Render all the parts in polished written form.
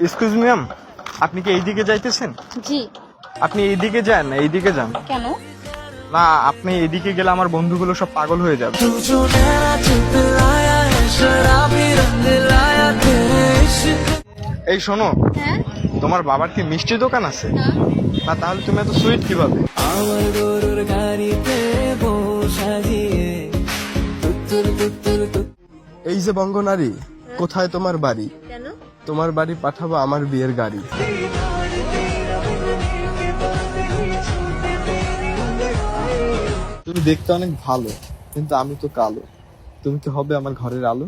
Excuse me ma'am, আপনি কি এইদিকে যাইতেছেন? জি। আপনি এইদিকে যান না, এইদিকে যান। কেন? না, আপনি এইদিকে গেলে আমার বন্ধুগুলো সব পাগল হয়ে যাবে। এই শোনো, হ্যাঁ। তোমার বাবার কি মিষ্টি দোকান আছে? না। না, তাহলে তুমি এত সুইট কিভাবে? এই যে বঙ্গনারী, কোথায় তোমার বাড়ি? কেন? তোমার বাড়ি পাঠাবো আমার বিয়ের গাড়ি। তুমি দেখতে অনেক ভালো, কিন্তু আমি তো কালো। তুমি কি হবে আমার ঘরের আলো?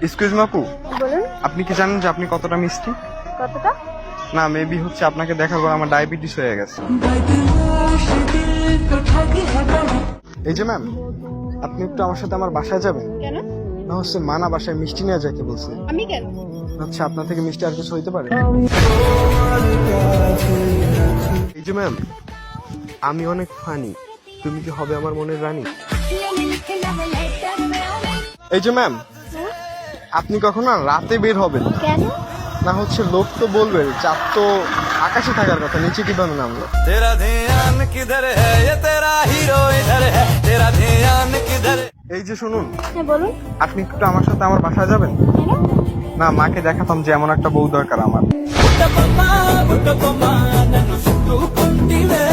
এক্সকিউজ মি আপু, বলুন। আপনি কি জানেন যে আপনি কতটা মিষ্টি? কতটা? না, মেবি হচ্ছে আপনাকে দেখার পর আমার ডায়াবেটিস হয়ে গেছে। এই যে ম্যাম, আপনি একটু আমার সাথে আমার বাসায় যাবেন? কেন? না হচ্ছে মানা বাসায় মিষ্টি নিয়ে যাইতে বলছে। আমি কেন? আচ্ছা, আপনার থেকে মিষ্টি আর কিছু হইতে পারে? এই যে ম্যাম, আমি অনেক ফানি, তুমি কি হবে আমার মনের রানী? এই যে ম্যাম, আপনি কখনো রাতে বের হবেন না, কেন? না হচ্ছে লোক তো বলবে চাঁদ তো আকাশে থাকার কথা, নিচে কিভাবে নামলো? तेरा ध्यान किधर है ये तेरा हीरो इधर है तेरा ध्यान किधर এই যে শুনুন, হ্যাঁ বলুন। আপনি একটু আমার সাথে আমার বাসায় যাবেন? কেন? না, মাকে দেখাতাম যে এমন একটা বউ দরকার আমার। పుట్టకొమ్మా నన్ను చుట్టుకుంటివే